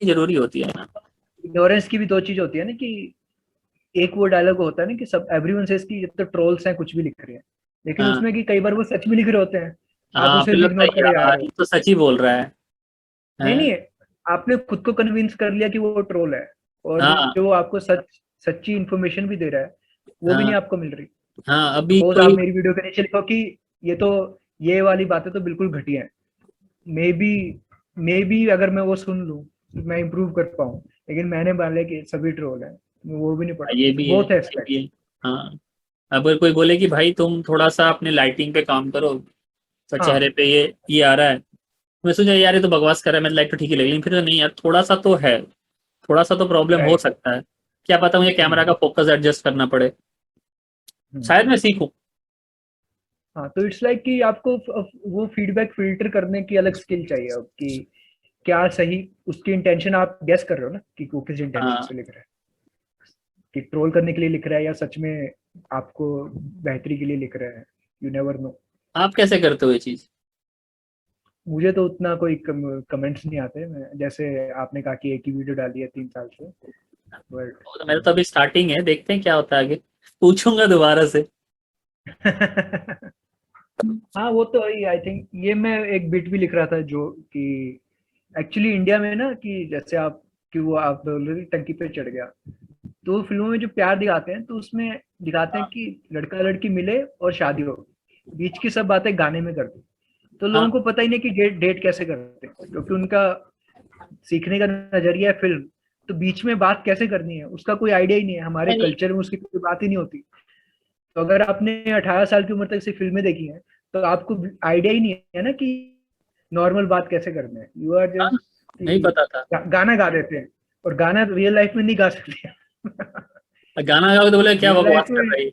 जरूरी होती है ना। इग्नोरेंस की भी दो चीज होती है ना, कि एक वो डायलॉग होता है ना कि सब एवरीवन सेज कि ये तो ट्रोल्स हैं कुछ भी लिख रहे हैं, लेकिन हाँ उसमें कि कई बार वो सच भी लिख रहे होते हैं, आप हाँ, उसे फिर भी लगता है इग्नोर करे जा यार रहे हो। ये तो सच ही बोल रहा है। नहीं हैं? नहीं, आपने खुद को कन्विंस कर लिया कि वो ट्रोल है, और हाँ जो आपको सच्ची इन्फॉर्मेशन भी दे रहा है वो भी नहीं हाँ आपको मिल रही। हाँ। अभी सपोज आप कोई, मेरी वीडियो के नीचे लिखो कि ये तो, ये वाली बातें तो बिल्कुल घटिया है, मे बी अगर मैं वो सुन लूं तो मैं इम्प्रूव कर पाऊं, लेकिन मैंने मान लिया कि सभी ट्रोल है, मैं वो भी नहीं ये पढ़ूंगा, भी है, बोथ ये भी एस्पेक्ट। है। हाँ, अगर कोई बोले कि भाई तुम थोड़ा सा अपने लाइटिंग पे काम करो, तो चेहरे हाँ पे ये आ रहा है, मैं सोचा यार ये तो बकवास कर रहा है, मैं लाइट तो ठीक ही लगी, लेकिन फिर नहीं यार, थोड़ा सा तो है, थोड़ा सा तो प्रॉब्लम हो राइट। सकता है। क्या पता मुझे कैमरा का हम्म फोकस एडजस्ट करना पड़े, हम्म। शायद मैं सीखूं। हाँ, तो इट्स लाइक कि आपको वो फीडबैक फिल्टर करने की अलग स्किल चाहिए अब, कि क्या सही, उसकी इंटेंशन आप गेस कर रहे हो ना कि वो किस इंटेंशन हाँ, से लिख रहा है, कि ट्रोल करने के लिए लिख रहा है या सच में आपको बेहतरी के लिए लिख रहा है, यू नेवर नो। आप कैसे करते हो ये चीज? मुझे तो उतना कोई कमेंट्स नहीं आते, मैं जैसे आपने कहा कि एक ही वीडियो डाली है 3 साल से, बट तो मेरा तो अभी स्टार्टिंग है, देखते हैं क्या होता है आगे, पूछूंगा दोबारा से। हाँ वो तो आई थिंक, ये मैं एक बिट भी लिख रहा था जो कि एक्चुअली इंडिया में ना, कि जैसे आप, कि वो आप बोल रहे थे टंकी पे चढ़ गया, तो फिल्मों में जो प्यार दिखाते हैं तो उसमें दिखाते हैं हाँ कि लड़का लड़की मिले और शादी हो, बीच की सब बातें गाने में कर दी, तो हाँ। लोगों को पता ही नहीं कि डेट डेट कैसे करते हैं, क्योंकि उनका सीखने का नजरिया है फिल्म, तो बीच में बात कैसे करनी है उसका कोई आइडिया ही नहीं है, हमारे नहीं कल्चर में उसकी कोई बात ही नहीं होती। तो अगर आपने 18 साल की उम्र तक से फिल्में देखी हैं, तो आपको आइडिया ही नहीं है ना कि नॉर्मल बात कैसे करना है, यू आर हाँ, नहीं जस्ट पता था। गाना गा देते हैं, और गाना रियल लाइफ में नहीं गा सकते। गाना गाओ तो बोले क्या रियल लाइफ बकवास कर में रही है।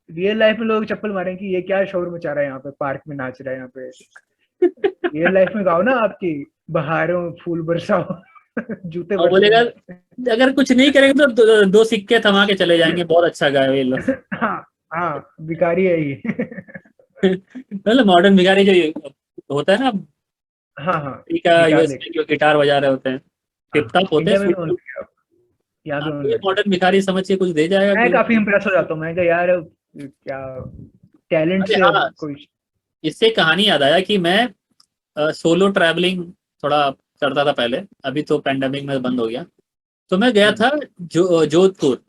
रियल लाइफ में लोग चप्पल मारेंगे कि ये क्या शोर मचा रहा है यहाँ पे, पार्क में नाच रहा है यहाँ पे। रियल लाइफ में गाओ ना, आपकी बहारों फूल बरसाओ, जूते और बरसे बोलेगा मेरे। अगर कुछ नहीं करेंगे तो दो सिक्के थमा के चले जाएंगे, बहुत अच्छा गाए ये लोग। हाँ हाँ, भिखारी है ये। मतलब मॉडर्न भिखारी जो ये होता है ना, हाँ हाँ, का गिटार यूएस में लेके। जो गिटार बजा रहे होते हैं, हाँ टिप टॉप होते हैं इंडिया में भी सूट होने बूट। लगे अब, यहाँ भी आपको होने ये लग गया। मॉडर्न भिखारी समझ के कुछ दे जाएगा कि मैं लोग। काफी इंप्रेस हो जाता हूँ, मैं कहा यार क्या टैलेंट अरे से अब हाँ, कोई। इससे कहानी याद आया कि मैं सोलो ट्रैवलिंग थोड़ा करता था पहले, अभी तो पैंडेमिक में बंद हो गया। तो मैं गया था जोधपुर।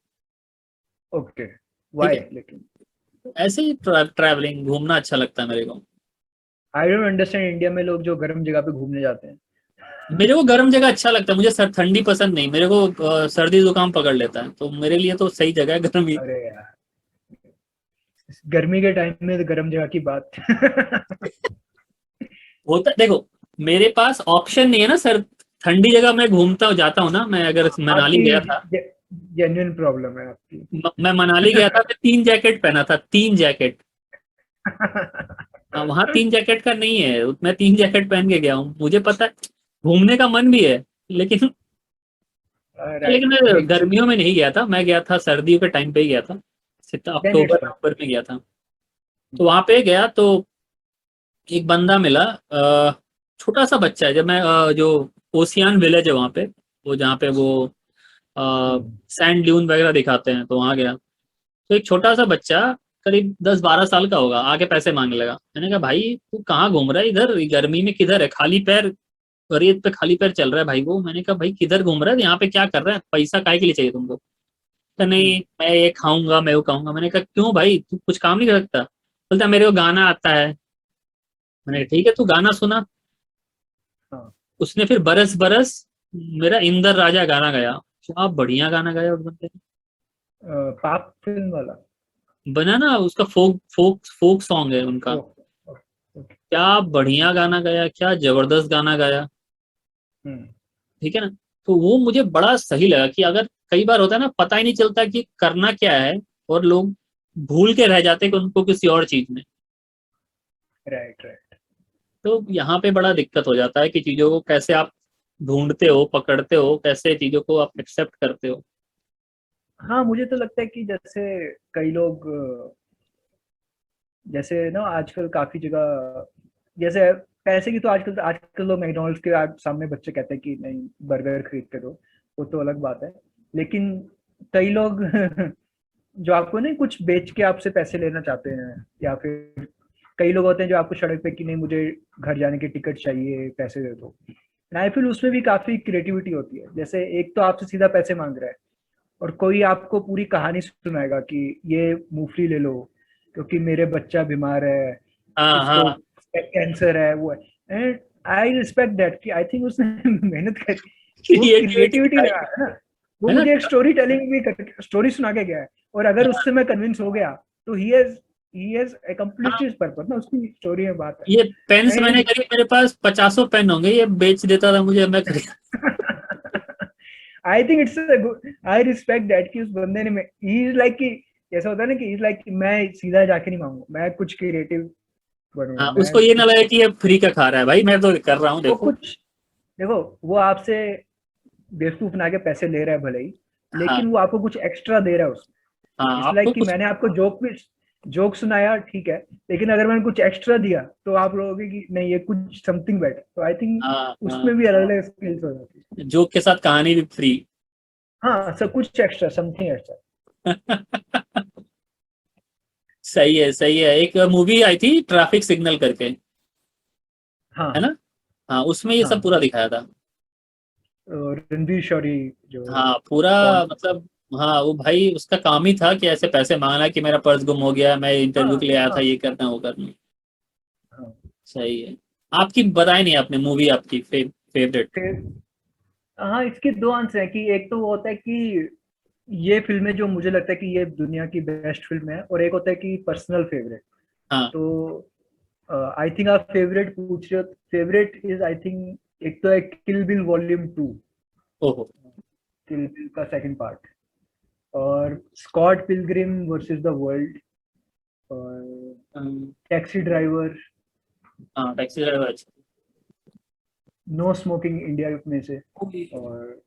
ओके, ठीक वाई है, लेकिन ऐसे ही ट्रैवलिंग घूमना अच्छा लगता है मेरे को। आई डोंट अंडरस्टैंड इंडिया में लोग जो गर्म जगह पे घूमने जाते हैं। मेरे को गर्म जगह अच्छा लगता है, मुझे ठंडी पसंद नहीं, मेरे को सर्दी जुकाम पकड़ लेता है, तो मेरे लिए तो सही जगह है गर्मी। अरे यार, गर्मी के टाइम में तो गर्म जगह की बात। होता देखो, मेरे पास ऑप्शन नहीं है ना सर। ठंडी जगह मैं घूमता हूँ जाता हूँ ना, मैं अगर मनाली आपकी गया था, जेन्युइन प्रॉब्लम है आपकी। मैं मनाली गया था, मैं 3 जैकेट पहना था, 3 जैकेट। हाँ, वहाँ 3 जैकेट का नहीं है, मैं 3 जैकेट पहन के गया हूँ, मुझे पता है घूमने का मन भी है, लेकिन लेकिन राइट, मैं नेक्स्ट, गर्मियों में नहीं गया था, मैं गया था सर्दियों के टाइम पे ही गया था, देन अक्टूबर इट्स फाइन। नवंबर में गया था। तो वहां पे गया तो एक बंदा मिला, छोटा सा बच्चा है, जब मैं जो ओसियान विलेज है वहां पे, वो जहाँ पे वो सैंड ड्यून वगैरह दिखाते हैं, तो वहां गया। तो एक छोटा सा बच्चा, करीब 10-12 साल का होगा, आके पैसे मांगने लगा। मैंने कहा भाई तू कहाँ घूम रहा है, इधर गर्मी में किधर है, खाली पैर रेत पे खाली पैर चल रहा है भाई वो। मैंने कहा भाई किधर घूम रहा है, यहाँ पे क्या कर रहा है, पैसा काय के लिए चाहिए तुमको? तो नहीं मैं ये खाऊंगा मैं वो खाऊंगा। मैंने कहा क्यों भाई, तू कुछ काम नहीं कर सकता? बोलता मेरे को गाना आता है। मैंने कहा ठीक है, तू गाना सुना। हाँ, उसने फिर बरस बरस मेरा इंदर राजा गाना गाया, क्या बढ़िया गाना गाया उस बंदे ने। पाप फिल्म वाला। बना ना, उसका फोक फोक फोक सॉन्ग है ओ, उनका। ओके। क्या बढ़िया गाना गाया, क्या जबरदस्त गाना गाया। हम्म ठीक है ना? तो वो मुझे बड़ा सही लगा कि अगर कई बार होता है ना, पता ही नहीं चलता कि करना क्या है, और लोग भूल के रह जाते हैं कि उनको किसी और चीज में। Right right. तो यहाँ पे बड़ा दिक्कत हो जाता है कि चीजों को कैसे आप ढूंढते हो, पकड़ते हो, कैसे चीजों को आप एक्सेप्ट करते हो। हाँ मुझे तो लगता है कि जैसे कई लोग जैसे ना आजकल काफी जगह, जैसे पैसे की तो आजकल लोग मैकडॉनल्ड्स के सामने बच्चे कहते हैं कि नहीं बर्गर खरीद के दो, वो तो अलग बात है। लेकिन कई लोग जो आपको नहीं कुछ बेच के आपसे पैसे लेना चाहते हैं, या फिर कई लोग होते हैं जो आपको सड़क पे कि नहीं मुझे घर जाने की टिकट चाहिए पैसे दे दो। आई फील उसमें भी काफी क्रिएटिविटी होती है। जैसे एक तो आपसे सीधा पैसे मांग रहा है, और कोई आपको पूरी कहानी सुनाएगा कि ये मूंगफली ले लो क्योंकि मेरे बच्चा बीमार है, हाँ उसको हाँ। कैंसर है, वो है। एंड आई रिस्पेक्ट दैट कि आई थिंक उसने मेहनत कर, वो ये क्रिएटिविटी क्रिएटिविटी लगा है ना। वो है ना। मुझे एक स्टोरी टेलिंग भी स्टोरी सुना के गया है, और अगर उससे मैं कन्विंस हो गया तो ही हैज अकम्प्लिश्ड हाँ, हिज पर्पस ना, उसकी स्टोरी में बात ये पेन्स है। मैंने एंड करीब, मेरे पास 50 पेन होंगे, ये बेच देता था मुझे, मैं खरीद। I think it's good, I respect that कि उस बंदे ने, ही इज लाइक कि ऐसा होता है ना कि ही इज लाइक मैं सीधा जाके नहीं मांगू, मैं कुछ क्रिएटिव बनूंगा, हाँ, मैं उसको ये ना कुछ, लगे कि ये फ्री का खा रहा है, भाई मैं तो कर रहा हूँ वो देखो। कुछ, देखो वो आपसे बेवकूफ बना के पैसे ले रहा है भले ही, हाँ लेकिन वो आपको कुछ एक्स्ट्रा दे रहा है हाँ, उसमें। इट्स आपको लाइक कि कुछ। मैंने आपको जोक सुनाया ठीक है, लेकिन अगर मैंने कुछ एक्स्ट्रा दिया तो आप लोगोगे कि नहीं ये कुछ समथिंग बेटर। तो आई थिंक हाँ हाँ, उसमें भी अलग अलग स्किल्स हो जाती है। जोक के साथ कहानी भी फ्री। हाँ, सब कुछ एक्स्ट्रा, समथिंग एक्स्ट्रा। सही है सही है। एक मूवी आई थी ट्रैफिक सिग्नल करके, है हाँ ना। हाँ, उसमें ये सब हाँ, पूरा दिखाया था। और रणवीर शौरी जो हाँ पूरा, बॉन्ड। मतलब हाँ, वो भाई उसका काम ही था कि ऐसे पैसे मांगना कि मेरा पर्स गुम हो गया, मैं इंटरव्यू हाँ के लिए आया था, हाँ ये करना वो करना। हाँ। सही है। आपकी बताई नहीं आपने मूवी, आपकी फेवरेट। फिर हाँ, इसके दो आंसर है कि एक तो वो होता है कि ये फिल्में जो मुझे लगता है कि ये दुनिया की बेस्ट फिल्म है, और एक होता है कि पर्सनल फेवरेट। हाँ। तो आई थिंक आप फेवरेट पूछ रहे हो, फेवरेट इज आई थिंक एक तो है किल बिल वॉल्यूम 2, ओहो। किल बिल का सेकंड पार्ट, और Scott Pilgrim versus the World, और टैक्सी ड्राइवर, हाँ, Taxi Driver. No Smoking India में से, और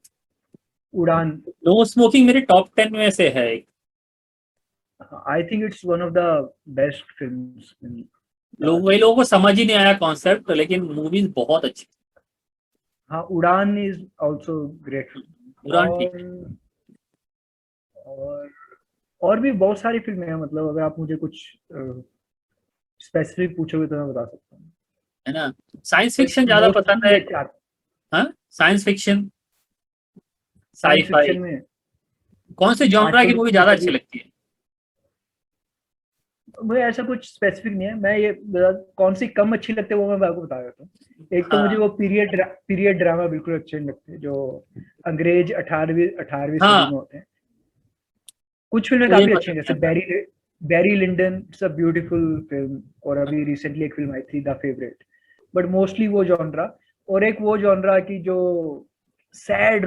उड़ान। नो स्मोकिंग मेरे टॉप 10 में से है एक। I think it's one of the best films in लोग, वही लोगों को समझ ही नहीं आया कॉन्सेप्ट, लेकिन मूवीज बहुत अच्छी। हाँ, उड़ान इज आल्सो ग्रेट फिल्म। उड़ान ठीक और और भी बहुत सारी फिल्में हैं, मतलब अगर आप मुझे कुछ स्पेसिफिक पूछोगे तो मैं बता सकता हूँ। है ना। साइंस बट फिक्शन ज्यादा पसंद मोस्टली है। ये चार, हाँ, science fiction, science scifi, fiction में कौन से जॉनरा आजकल की मूवी जैसे ज्यादा अच्छी अभी, लगती है। मुझे ऐसा कुछ स्पेसिफिक नहीं है, मैं ये कौन सी कम अच्छी लगती है वो मैं आपको बता देता हूँ। एक तो मुझे हाँ वो पीरियड ड्रामा बिल्कुल अच्छे नहीं लगते, जो अंग्रेज 18वीं सदी हाँ, में होते हैं। कुछ फिल्में मुझे काफी अच्छी पसंद हैं, नहीं जैसे आता। Barry Lyndon, it's a beautiful film, और अभी रिसेंटली एक फिल्म आई थी द फेवरेट। बट मोस्टली वो जॉनरा, और एक वो जॉनरा की जो सैड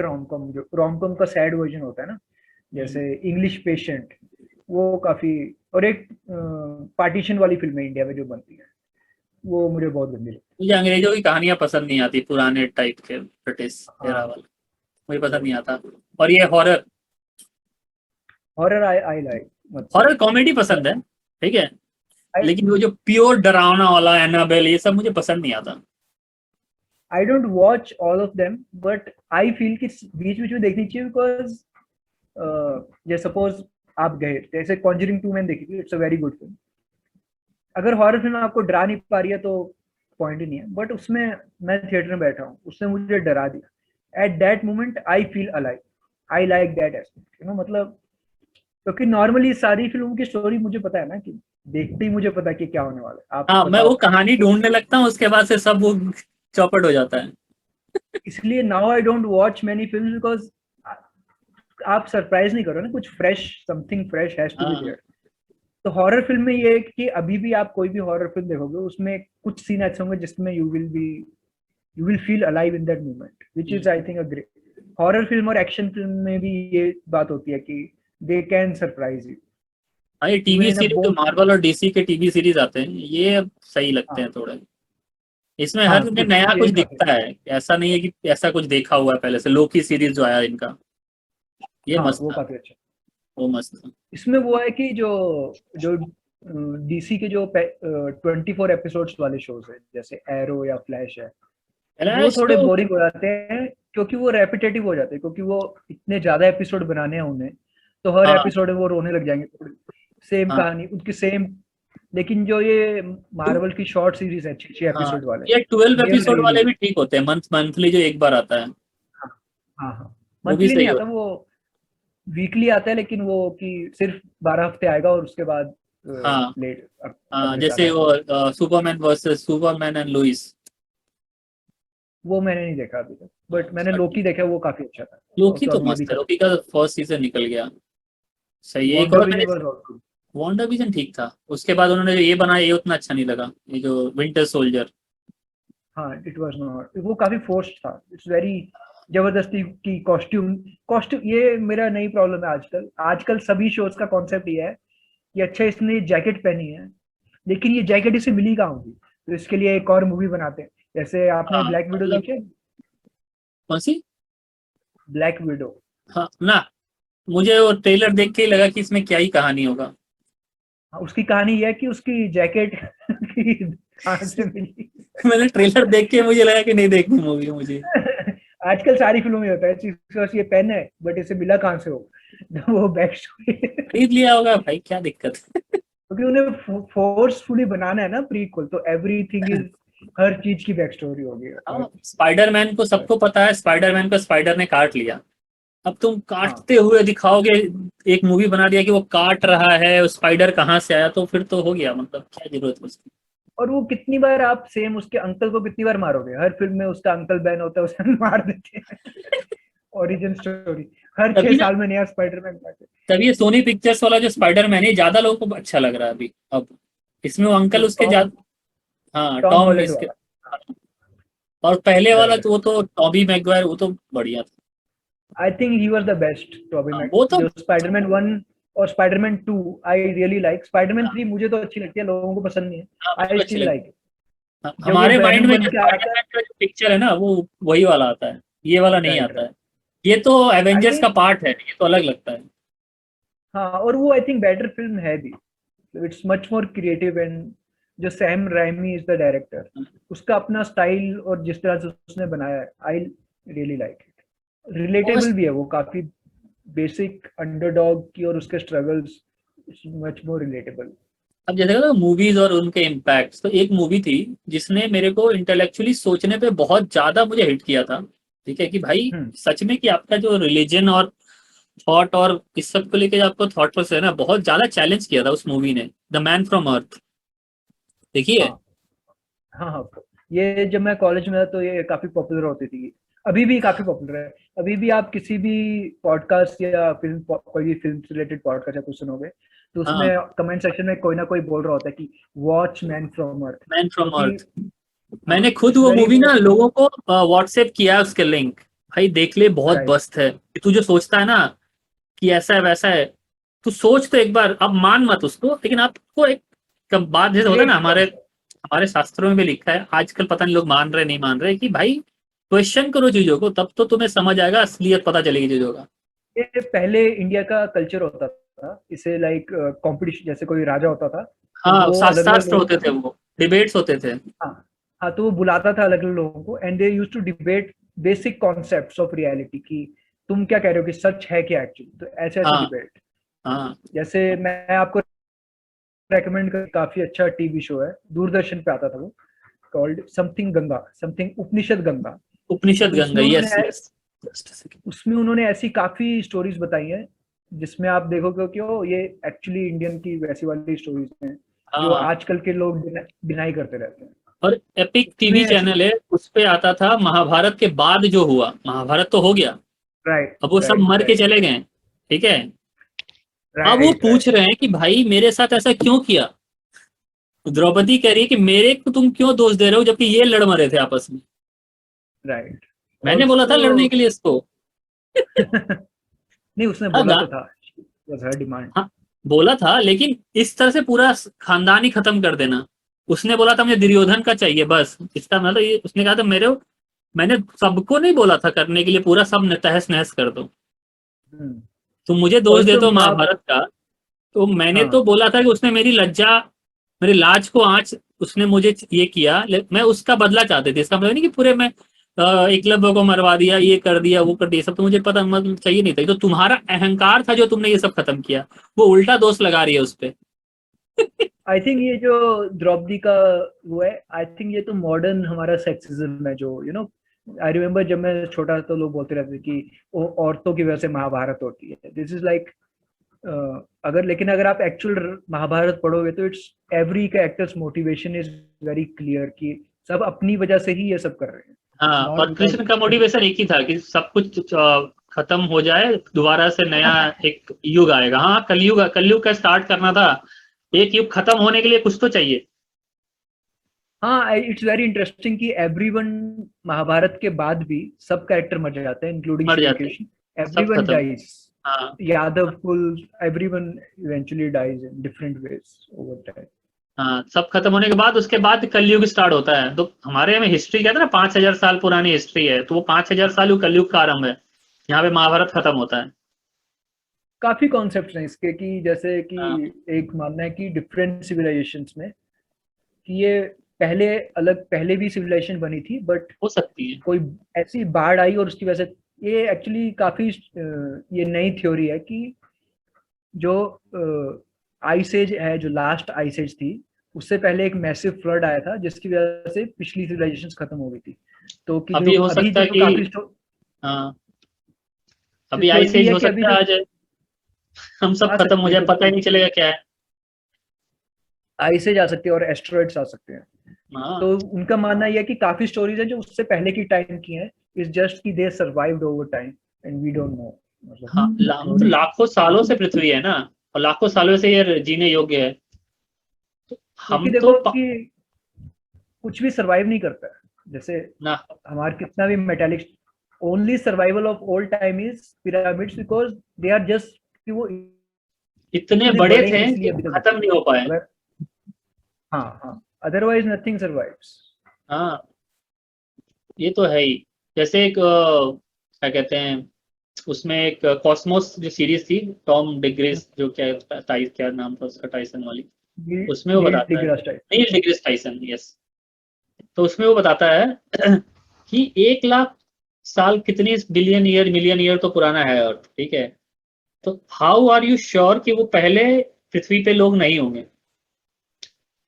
रोमकॉम, जो रोमकॉम का सैड वर्जन होता है ना, हम्म। जैसे इंग्लिश पेशेंट, वो काफी, और एक पार्टीशन वाली फिल्म है इंडिया में जो बनती है, वो मुझे बहुत गंदी लगती मुझे अंग्रेजों की कहानियां पसंद नहीं आती, पुराने टाइप के ब्रिटिश है। एरा हाँ, वाले, मुझे पसंद नहीं आता। और ये horror, horror I like, horror मतलब कॉमेडी पसंद है, ठीक है। आई लेकिन वो जो प्योर डरावना वाला एनाबेल, ये सब मुझे पसंद नहीं आता। आई don't watch all of them, but I feel कि बीच बीच में देखनी चाहिए, बिकॉज जैसे सपोज आप गए, जैसे कॉन्जरिंग 2 मैंने देखी थी, it's a very good film. अगर हॉरर फिल्म आपको डरा नहीं पा रही है तो पॉइंट ही नहीं है, बट उसमें मैं थिएटर में बैठा हूँ, उसने मुझे डरा दिया, at that moment I feel alive, I like that aspect, मतलब क्योंकि नॉर्मली सारी फिल्मों की स्टोरी मुझे पता है ना, कि देखते ही मुझे पता है कि क्या होने वाला है, आप हाँ, मैं बताओ वो कहानी तो। ढूंढने लगता हूँ, उसके बाद से सब वो चौपट हो जाता है। इसलिए now I don't watch many film, because आप सरप्राइज नहीं करो ना, कुछ fresh, something fresh has to be हाँ। देयर। तो हॉरर फिल्म में ये है कि अभी भी आप कोई भी हॉरर फिल्म देखोगे, उसमें कुछ सीन ऐसे होंगे जिसमें you will feel alive in that moment, which is I think a great. Horror film और एक्शन फिल्म में भी ये बात होती है कि दे कैन सरप्राइज यू हाँ, ये even TV in a series जो बोथ। मार्वल और डीसी के टीवी सीरीज आते हैं, ये अब सही लगते हाँ हैं थोड़े। इसमें हाँ, हर में कुछ नया कुछ चेंज आते हैं। दिखता है, ऐसा नहीं है कि ऐसा कुछ देखा हुआ है पहले से। लोकी सीरीज जो आया इनका, ये हाँ, मस्त वो था। काफी अच्छा। वो मस्त था। इसमें वो है कि जो जो डीसी के जो 24 एपिसोड्स वाले शोज है जैसे एरो या फ्लैश है, वो फ्लैश थोड़े तो बोरिंग हो जाते हैं क्योंकि वो रेपिटेटिव हो जाते हैं, क्योंकि वो इतने ज्यादा एपिसोड बनाने हैं उन्हें, तो हर हाँ एपिसोड में वो रोने लग जाएंगे, सेम हाँ। कहानी उनकी सेम। लेकिन जो ये तो मार्वल की शॉर्ट सीरीज है 6 हाँ, एपिसोड वाले, ये 12 दे आर एपिसोड रियली वाले भी गुड। ठीक होते हैं, मंथली जो एक बार आता है हाँ हाँ, वो भी मंथली नहीं सही आता होता वो, वीकली आता है, लेकिन वो कि सिर्फ 12 हफ्ते आएगा और उसके बाद है। हाँ लेट हाँ, अगले साल जैसे आएगा। वो Superman versus Superman and Lois. वो मैंने नहीं देखा अभी तक, हाँ, बट मैंने उसका लोकी देखा, वो काफी अच्छा था। और लोकी तो तो अभी अभी मस्त है, खत्म। लोकी का फर्स्ट सीजन निकल गया। सही है। एक वांडा और मैंने vision was also. Wanda vision ठीक था, उसके बाद उन्होंने जो ये बनाया ये उतना अच्छा नहीं लगा, ये जो विंटर सोल्जर। हाँ, इट वाज नॉट, वो काफी फोर्स्ड था, इट्स वेरी जबरदस्ती की कॉस्ट्यूम। कॉस्ट्यूम ये मेरा नई प्रॉब्लम है आजकल। आजकल सभी शोज का कॉन्सेप्ट ये है कि अच्छा इसने जैकेट पहनी है, लेकिन ये जैकेट इसे मिली कहाँ होगी, तो इसके लिए एक और मूवी बनाते हैं। जैसे आपने हाँ ब्लैक विडो मतलब देखी है? कौन सी? Black window. हाँ ना, मुझे वो ट्रेलर देख के ही लगा कि इसमें क्या ही कहानी होगा। उसकी कहानी ये है कि उसकी जैकेट की कहाँ से मिली। मैंने ट्रेलर देख के मुझे लगा कि नहीं देखनी मूवी मुझे। आजकल सारी फिल्मों में होता है, इसके पास ये पेन है बट इसे मिला कहाँ से हो। वो बैक स्टोरी। खरीद लिया होगा भाई, क्या दिक्कत क्योंकि उन्हें फोर्सफुली बनाना है ना प्रीक्वल, तो एवरीथिंग है। इज, हर चीज की बैक स्टोरी होगी हाँ, स्पाइडरमैन को सबको पता है, स्पाइडरमैन को स्पाइडर ने काट लिया। अब तुम हाँ, काटते हुए दिखाओगे, एक मूवी बना दिया कि वो काट रहा है, स्पाइडर कहाँ से आया, तो फिर तो हो गया, मतलब क्या जरूरत है उसकी। और वो कितनी बार आप सेम उसके अंकल को कितनी बार मारोगे, हर फिल्म में उसका अंकल बैन होता है, उसे मार देते हैं। ओरिजिन स्टोरी, हर छह तभी ना, साल में नया स्पाइडरमैन लाते तभी ये सोनी पिक्चर्स वाला जो स्पाइडरमैन है ज्यादा लोगों को अच्छा लग रहा है अभी अब। इसमें वो हैं। अंकल वो उसके हाँ, टॉम टॉम हॉलैंड इसके। वाला। और पहले वाला राइट। तो वो तो टॉबी मैगवायर, वो तो बढ़िया था। I think he was the best Toby हाँ, मैग, वो तो जो स्पाइडरमैन 1 और Spiderman 2 I really like. Spiderman हाँ, 3 मुझे तो अच्छी लगती है, लोगों को पसंद नहीं है। हाँ, मुझे आई तो अच्छी स्टिल लगी। लाइक। हाँ, जब वो हमारे माइंड वेनम में बन जो के आता है। स्पाइडरमैन का जो पिक्चर है ना, वो वही वाला आता है, ये वाला नहीं राइट आता है। राइट। ये तो आई एवेंजर्स का थिंक, पार्ट है, ये तो अलग लगता है। हाँ, और वो आई थिंक बेटर फिल्म है भी। It's much more creative and जो Sam Raimi is the director, उसका अपना स्टाइल और जिस तरह से उसने बनाया है, आई रियली लाइक इट। और रिलेटेबल भी है वो काफी, बेसिक अंडरडॉग की और उसके स्ट्रगल्स, मच मोर रिलेटेबल। अब जैसे ना मूवीज और उनके इम्पैक्ट, तो एक मूवी थी जिसने मेरे को इंटेलेक्चुअली सोचने पे बहुत ज्यादा मुझे हिट किया था। ठीक है कि भाई हम्म। सच में कि आपका जो रिलीजन और थॉट और इस सब को लेके जो आपको थॉट प्रोसेस है ना, बहुत ज्यादा चैलेंज किया था उस मूवी ने, द मैन फ्रॉम अर्थ। देखिए। हाँ हाँ हाँ, ये जब मैं कॉलेज में था तो ये काफी पॉपुलर होती थी, अभी भी काफी पॉपुलर है। अभी भी आप किसी भी पॉडकास्ट या फिल्म, कोई भी फिल्म से रिलेटेड पॉडकास्ट या कुछ सुनोगे, तो उसमें हाँ, कमेंट सेक्शन में कोई ना कोई बोल रहा होता है कि watch man from earth. Man from क्योंकि अर्थ। हाँ, मैंने खुद इट्स वो वेरी मूवी ना वो। लोगों को व्हाट्सएप किया है, उसके लिंक। भाई देख ले, बहुत राइट। मस्त है। कि तू जो सोचता है ना कि ऐसा है वैसा है, तू सोच तो एक बार, अब मान मत उसको, लेकिन आपको एक बात जैसे होता है ना, ब्रेक हमारे कॉन्सेप्ट। हमारे शास्त्रों में भी लिखा है, आजकल पता नहीं लोग मान रहे नहीं मान रहे, कि भाई क्वेश्चन करो चीजों को, तब तो तुम्हें समझ आएगा, असलियत पता चलेगी चीजों का। ये पहले इंडिया का कल्चर होता था, इसे लाइक कंपटीशन, जैसे कोई राजा होता था तो हाँ, वो अलग अलग शास्त्र लोगों होते थे, को, वो डिबेट्स होते थे। हाँ हाँ, तो वो बुलाता था अलग अलग लोगों को, and they use to debate basic concepts of reality, कि तुम क्या कह रहे हो कि सच है क्या एक्चुअली, तो ऐसे ऐसे हाँ डिबेट। हाँ, जैसे मैं आपको रेकमेंड कर, काफी अच्छा टीवी शो है, दूरदर्शन पे आता था वो, कॉल्ड समथिंग गंगा, समथिंग उपनिषद गंगा। उपनिषद तो गंगा, यस यस। उसमें उन्होंने ऐसी काफी स्टोरीज बताई हैं जिसमें आप देखोगे कि ओ ये एक्चुअली इंडियन की वैसी वाली स्टोरीज हैं जो हाँ, आजकल के लोग डिनाई करते रहते हैं। और एपिक टीवी उसमें ऐसी, चैनल है, उस पे आता था महाभारत के बाद जो हुआ, महाभारत तो हो गया, राइट अब वो सब राइट मर के राइट चले गए। ठीक है। अब वो राइट पूछ राइट रहे हैं कि भाई मेरे साथ ऐसा क्यों किया। तो द्रौपदी कह रही है कि मेरे को तुम क्यों दोष दे रहे हो, जबकि ये लड़ मरे थे आपस में। राइट। और मैंने बोला था उसको लड़ने के लिए इसको। नहीं, उसने हाँ बोला तो था, वाज हर डिमांड। हाँ, बोला था, लेकिन इस तरह से पूरा खानदान ही खत्म कर देना। उसने बोला था मुझे दुर्योधन का चाहिए बस, इसका मतलब ये, उसने कहा था मेरे, मैंने सबको नहीं बोला था करने के लिए, पूरा सब तहस नहस कर दो। तुम मुझे दोष ऑल्सो देते हो महाभारत का, तो मैंने हाँ तो बोला था कि उसने मेरी लज्जा, मेरी लाज को आंच, उसने मुझे ये किया, मैं उसका बदला चाहते थे। इसका मतलब नहीं कि पूरे मैं एकलव्य को मरवा दिया, ये कर दिया, वो कर दिया, सब तो मुझे पता मतलब चाहिए नहीं था। ये तो तुम्हारा अहंकार था जो तुमने ये सब खत्म किया, वो उल्टा दोष लगा रही है उस पे। आई थिंक ये जो द्रौपदी का वो है, आई थिंक ये तो मॉडर्न हमारा सेक्सिज्म है जो आई रिमेम्बर जब मैं छोटा था तो लोग बोलते रहते थे कि वो औरतों की वजह से महाभारत होती है, दिस इज लाइक अगर लेकिन अगर आप एक्चुअल महाभारत पढ़ोगे तो it's every characters motivation is very clear कि सब अपनी वजह से ही ये सब कर रहे हैं, इट्स हाँ, नॉट और बिकॉज। कृष्ण का मोटिवेशन एक ही था कि सब कुछ खत्म हो जाए, दोबारा से नया एक युग आएगा। हाँ, कलयुग, कलयुग का स्टार्ट करना था। एक युग खत्म होने के लिए कुछ तो चाहिए। हाँ, इट्स वेरी इंटरेस्टिंग कि एवरीवन महाभारत के बाद भी सब कैरेक्टर मर जाते हैं इंक्लूडिंग मर श्री जाते हैं, कृष्ण, सब एवरीवन खत्म। डाइज, हाँ यादव कुल, everyone eventually dies in different ways over time. हाँ, सब खत्म होने के बाद उसके बाद कलयुग स्टार्ट होता है। तो हमारे में हिस्ट्री कहते हैं ना, 5,000 साल पुरानी हिस्ट्री है, तो वो 5,000 साल कलयुग का आरंभ है, यहाँ पे महाभारत खत्म होता है। काफी कॉन्सेप्ट्स हैं इसके कि जैसे कि हाँ, एक मानना है कि डिफरेंट सिविलाइजेशंस में कि ये पहले अलग पहले भी सिविलाइजेशन बनी थी, बट हो सकती है। कोई ऐसी बाढ़ आई और उसकी वजह से ये एक्चुअली काफी ये नई थ्योरी है कि जो आइस एज है, जो लास्ट आइस एज थी, उससे पहले एक मैसिव फ्लड आया था जिसकी वजह से पिछली सिविलाइजेशंस खत्म हो गई थी। तो कि जो अभी हो अभी सकता है जो कि, काफी हाँ, अभी थ्योरी आइस ये एज है हो कि अभी सकता जो है, आज हम सब आ खत्म हो सकती है, जाए, पता ही क्योंकि नहीं चलेगा क्या है। आइस एज आ सकती है और एस्ट्रॉइड्स आ सकते हैं। हाँ तो उनका मानना यह है कि काफी स्टोरीज हैं जो उससे पहले की टाइम की हैं, इज जस्ट कि they survived over time and we don't know, हाँ, मतलब तो थ्योरी। लाखों सालों से पृथ्वी है ना, और लाखों सालों से ये जीने योग्य है। क्योंकि हम तो देखो कि कुछ भी सर्वाइव नहीं करता है, जैसे ना, हमारा कितना भी metallic, only survival of old time is pyramids because they are just कि वो इतने इतने बड़े बड़े हैं थे कि इसलिए अभी तक खत्म बचे। नहीं हो पाए। अगर हाँ हाँ, अदरवाइज नथिंग सर्वाइव्स। हाँ, ये तो है ही। जैसे एक क्या कहते हैं, उसमें एक कॉस्मोस जो सीरीज थी, टॉम डिग्रीस, जो क्या नाम था उसका, टाइसन वाली, उसमें वो नील बताता है, डिग्रास टाइप। नील डिग्रीस टाइसन, यस। तो उसमें वो बताता है कि 1 लाख साल कितनी बिलियन ईयर, मिलियन ईयर तो पुराना है अर्थ, ठीक है। तो हाउ आर यू श्योर कि वो पहले पृथ्वी पे लोग नहीं होंगे?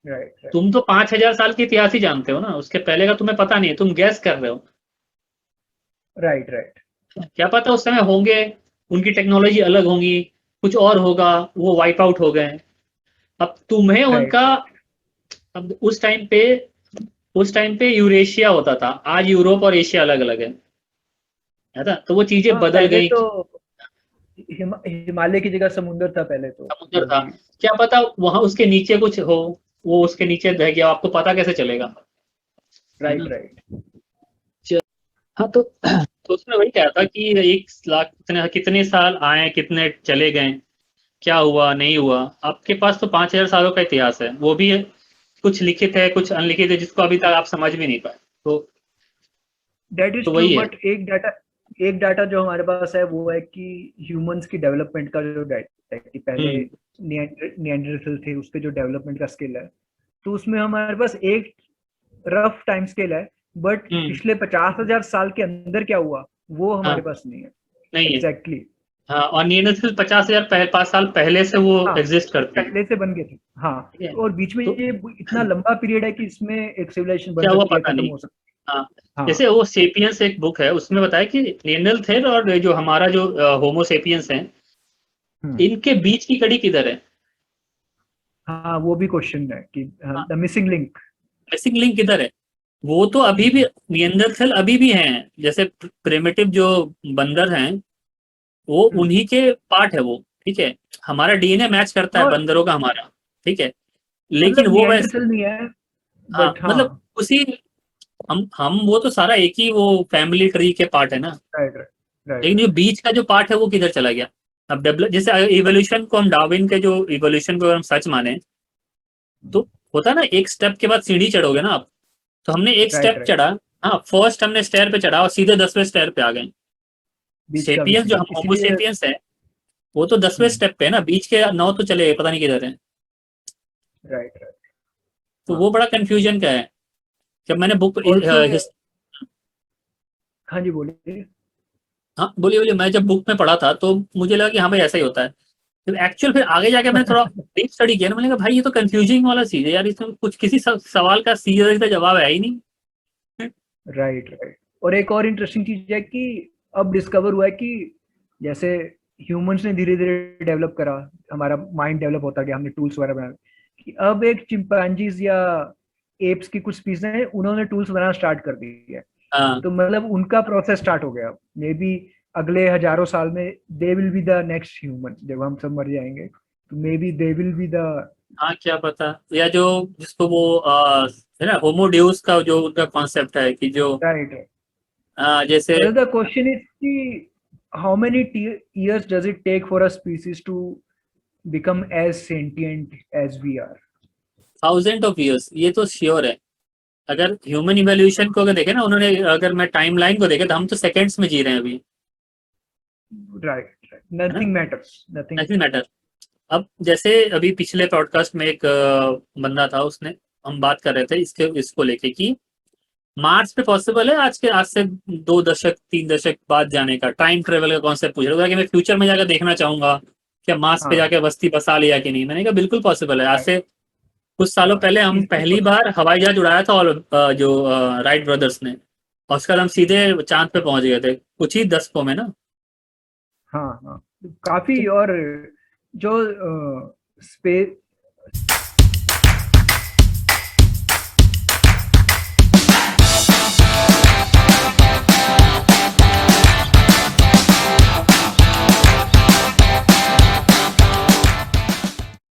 राइट राइट तुम तो 5,000 साल के इतिहास ही जानते हो ना, उसके पहले का तुम्हें पता नहीं है, तुम गैस कर रहे हो। Right right. क्या पता उस समय होंगे, उनकी टेक्नोलॉजी अलग होंगी, कुछ और होगा, वो वाइप आउट हो गए। अब तुम्हें राइट उनका, राइट। अब उस टाइम पे यूरेशिया होता था, आज यूरोप और एशिया अलग अलग है ना, तो वो चीजें हाँ, बदल पहले गई। तो हिमालय की जगह समुंदर था पहले तो, समुद्र जो था, भी। क्या पता वहां उसके नीचे कुछ हो, वो उसके नीचे रह गया, आपको पता कैसे चलेगा, है राइट ना। राइट। हाँ, तो उसमें वही कहा था कि 1 लाख कितने कितने साल आए, कितने चले गए, क्या हुआ नहीं हुआ। आपके पास तो 5,000 सालों का इतिहास है, वो भी कुछ लिखित है, कुछ अनलिखित है, जिसको अभी तक आप समझ भी नहीं पाए। दैट तो इज ट्रू, वही है। बट एक डाटा जो हमारे पास है वो है कि ह्यूमंस की डेवलपमेंट का जो डाटा है कि पहले हम्म निएंडरथल थे, उसके जो डेवलपमेंट का स्केल है, तो उसमें हमारे पास एक रफ टाइम स्केल है, बट हम्म पिछले 50,000 साल के अंदर क्या हुआ वो हमारे हाँ, पास नहीं है। नहीं है। Exactly exactly. हाँ, और नियंत्रित 50,000 5 साल पहले से वो हाँ, एग्जिस्ट करते हैं। पहले से बन गए थे। हाँ, ठीक है, और बीच में तो ये इतना लंबा पीरियड है कि इसमें एक सिविलाइजेशन बन क्या हुआ सकती है, पता खत्म नहीं। हो सकती हाँ, है। जैसे हाँ वो सेपियंस एक बुक है, उसमें बताया कि नियंडरथल और जो हमारा जो होमो सेपियंस है, हम्म। इनके बीच की कड़ी किधर है। हाँ, वो भी क्वेश्चन है कि हाँ, the missing link. Missing link किधर है। वो तो अभी भी, नियंडरथल अभी भी हैं, जैसे प्रिमिटिव जो बंदर हैं, वो उन्हीं के पार्ट है वो, ठीक है। हमारा डीएनए मैच करता है और बंदरों का हमारा, ठीक है, लेकिन मतलब वो वैसे, निएंडरथल नहीं है, हाँ बट मतलब हाँ। उसी, हम वो तो सारा एक ही वो फैमिली ट्री के पार्ट है ना। राइट राइट राइट लेकिन जो राइट। बीच का जो पार्ट है वो किधर चला गया। अब डेवलप, जैसे इवोल्यूशन को हम, डार्विन के जो इवोल्यूशन को अगर हम सच माने, तो होता है ना, एक स्टेप के बाद सीढ़ी चढ़ोगे ना आप, तो हमने एक राइट स्टेप राइट। चढ़ा। हाँ, फर्स्ट हमने स्टेयर पे चढ़ा और सीधे 10वें स्टेयर पे आ गए। बीच का भी सेपियंस जो सीन हम होमो इसीलिए। सेपियंस है, वो तो 10वें स्टेप पे है ना, बीच के 9 तो चले गए, पता नहीं किधर है। Right right. तो हाँ वो बड़ा कंफ्यूजन का है। जब मैंने बुक, ऑल्सो। हाँ जी बोलिए। हाँ बोलिए बोलिए, मैं जब बुक में पढ़ा था तो मुझे लगा कि हाँ भाई ऐसा ही होता है। फिर एक्चुअल फिर आगे जाके मैंने थोड़ा डीप स्टडी किया ना, मैंने कहा भाई ये तो कंफ्यूजिंग वाला चीज है यार, इसमें कुछ किसी सवाल का सीधा सीधा जवाब है ही नहीं। Right right. और एक और इंटरेस्टिंग चीज है कि अब डिस्कवर हुआ है कि जैसे ह्यूमंस ने धीरे धीरे डेवलप करा, हमारा माइंड डेवलप होता गया, हमने टूल्स वगैरह बनाए, कि अब एक चिंपैंजीज या एप्स की कुछ स्पीसीज हैं, उन्होंने टूल्स बनाना स्टार्ट कर दिया है। हाँ तो मतलब उनका प्रोसेस स्टार्ट हो गया। मे बी अगले हजारों साल में they will be the next human, जब हम सब मर जाएंगे तो may be they will be the. हाँ, क्या पता। या जो जिसको वो है ना, होमोड्यूस का जो उनका कॉन्सेप्ट है कि जो राइट। जैसे मतलब द क्वेश्चन इज कि how many years does it take for a species to become as sentient as we are? 1000 of years, ये तो श्योर है। अगर ह्यूमन इवोल्यूशन को अगर देखे ना उन्होंने, अगर मैं टाइमलाइन को देखे तो हम तो सेकंड्स में जी रहे हैं अभी, राइट राइट। है ना। Nothing matters, nothing. Nothing matter. अब जैसे अभी पिछले पॉडकास्ट में एक बंदा था, उसने, हम बात कर रहे थे इसके इसको लेके कि मार्स पे पॉसिबल है आज से 2 दशक 3 दशक बाद जाने का, टाइम ट्रेवल का कॉन्सेप्ट पूछ रहा था कि मैं फ्यूचर में जाकर देखना चाहूंगा क्या मार्स पे हाँ जाके बस्ती बसा लिया कि नहीं। मैंने कहा बिल्कुल पॉसिबल है। आज राइट। से कुछ सालों हाँ पहले हम इजली पहली बार पॉसिबल। हवाई जहाज उड़ाया था, और जो राइट ब्रदर्स ने, और उसके बाद हम सीधे चांद पे पहुंच गए थे कुछ ही दशकों में ना। हाँ हाँ। काफी। और जो